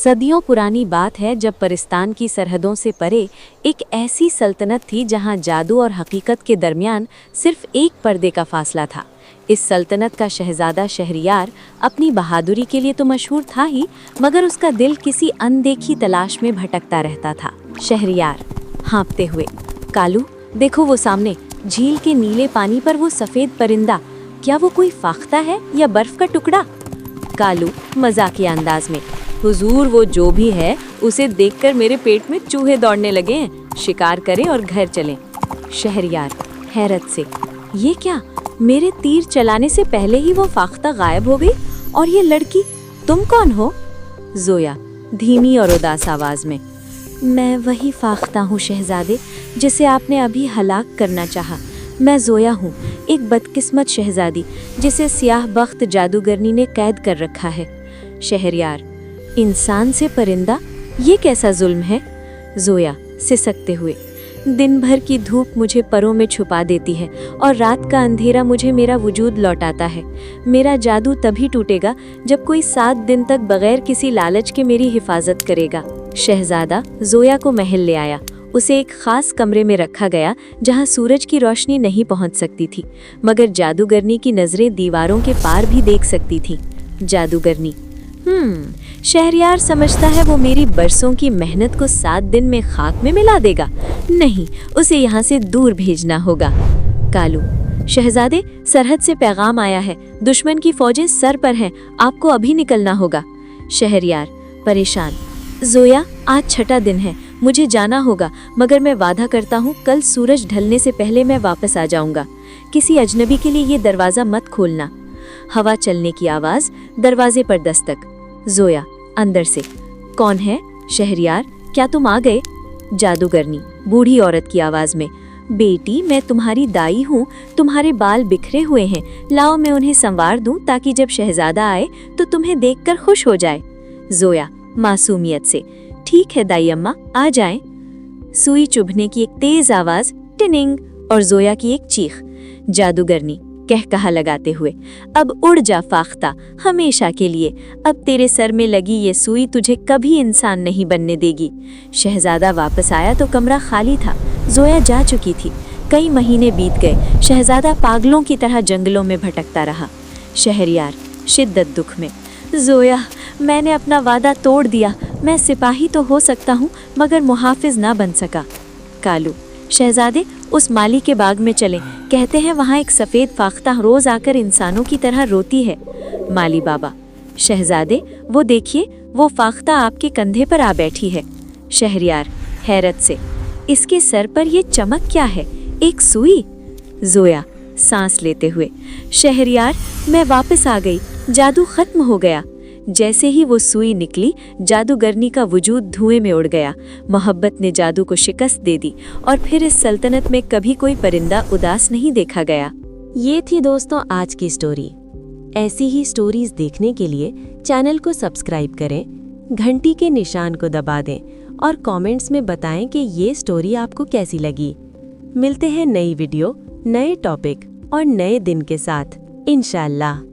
सदियों पुरानी बात है जब परिस्तान की सरहदों से परे एक ऐसी सल्तनत थी जहां जादू और हकीकत के दरमियान सिर्फ एक पर्दे का फासला था। इस सल्तनत का शहजादा शहरयार अपनी बहादुरी के लिए तो मशहूर था ही, मगर उसका दिल किसी अनदेखी तलाश में भटकता रहता था। शहरयार हाँफते हुए, कालू देखो वो सामने, झील के नीले पानी पर वो सफ़ेद परिंदा, क्या वो कोई फाख्ता है या बर्फ का टुकड़ा? कालू मजाकिया अंदाज में, हुजूर वो जो भी है उसे देखकर मेरे पेट में चूहे दौड़ने लगे हैं, शिकार करें और घर चलें। शहरयार हैरत से, ये क्या, मेरे तीर चलाने से पहले ही वो फाख्ता गायब हो गई, और ये लड़की तुम कौन हो? जोया धीमी और उदास आवाज में, मैं वही फाख्ता हूँ शहजादे, जिसे आपने अभी हलाक करना चाहा। मैं जोया हूँ, एक बदकिस्मत शहजादी जिसे सियाह बख्त जादूगरनी ने कैद कर रखा है। शहरयार इंसान से परिंदा, ये कैसा जुल्म है? जोया सिसकते हुए, दिन भर की धूप मुझे परों में छुपा देती है और रात का अंधेरा मुझे मेरा वजूद लौटाता है। मेरा जादू तभी टूटेगा जब कोई 7 दिन तक बगैर किसी लालच के मेरी हिफाजत करेगा। शहजादा जोया को महल ले आया। उसे एक खास कमरे में रखा गया जहां सूरज की रोशनी नहीं पहुंच सकती थी, मगर जादूगरनी की नजरें दीवारों के पार भी देख सकती थी। जादूगरनी, शहरयार समझता है वो मेरी बरसों की मेहनत को 7 दिन में खाक में मिला देगा। नहीं, उसे यहाँ से दूर भेजना होगा। कालू, शहजादे सरहद से पैगाम आया है, दुश्मन की फौजें सर पर हैं, आपको अभी निकलना होगा। शहरयार परेशान, जोया आज छठा दिन है, मुझे जाना होगा, मगर मैं वादा करता हूँ कल सूरज ढलने से पहले मैं वापस आ जाऊंगा। किसी अजनबी के लिए ये दरवाज़ा मत खोलना। हवा चलने की आवाज़, दरवाजे पर दस्तक। जोया अंदर से, कौन है? शहरयार, क्या तुम आ गए? जादूगरनी बूढ़ी औरत की आवाज़ में, बेटी मैं तुम्हारी दाई हूँ, तुम्हारे बाल बिखरे हुए हैं, लाओ मैं उन्हें संवार दूँ ताकि जब शहजादा आए तो तुम्हें देखकर खुश हो जाए। जोया मासूमियत से, ठीक है दाई अम्मा, आ जाएं। सुई चुभने की एक तेज आवाज, टिनिंग, और जोया की एक चीख। जादूगरनी कह कहा लगाते हुए, अब उड़ जा फाख्ता, हमेशा के लिए। अब तेरे सर में लगी ये सुई तुझे कभी इंसान नहीं बनने देगी। शहजादा वापस आया तो कमरा खाली था। जोया जा चुकी थी। कई महीने बीत गए। शहजादा पागलों की तरह जंगलों में भटकता रहा। शहरयार शिद्दत दुख में, जोया मैंने अपना वादा तोड़ दिया, मैं सिपाही तो हो सकता हूँ मगर मुहाफिज ना बन सका। कालू, शहजादे उस माली के बाग में चलें, कहते हैं वहाँ एक सफ़ेद फाख्ता रोज़ आकर इंसानों की तरह रोती है। माली बाबा, शहजादे वो देखिए, वो फाख्ता आपके कंधे पर आ बैठी है। शहरयार हैरत से, इसके सर पर ये चमक क्या है, एक सुई? जोया सांस लेते हुए, शहरयार मैं वापस आ गई, जादू खत्म हो गया। जैसे ही वो सुई निकली, जादूगरनी का वजूद धुएं में उड़ गया। मोहब्बत ने जादू को शिकस्त दे दी और फिर इस सल्तनत में कभी कोई परिंदा उदास नहीं देखा गया। ये थी दोस्तों आज की स्टोरी। ऐसी ही स्टोरीज देखने के लिए चैनल को सब्सक्राइब करें, घंटी के निशान को दबा दें और कमेंट्स में बताएं कि ये स्टोरी आपको कैसी लगी। मिलते हैं नई वीडियो, नए टॉपिक और नए दिन के साथ, इंशाअल्लाह।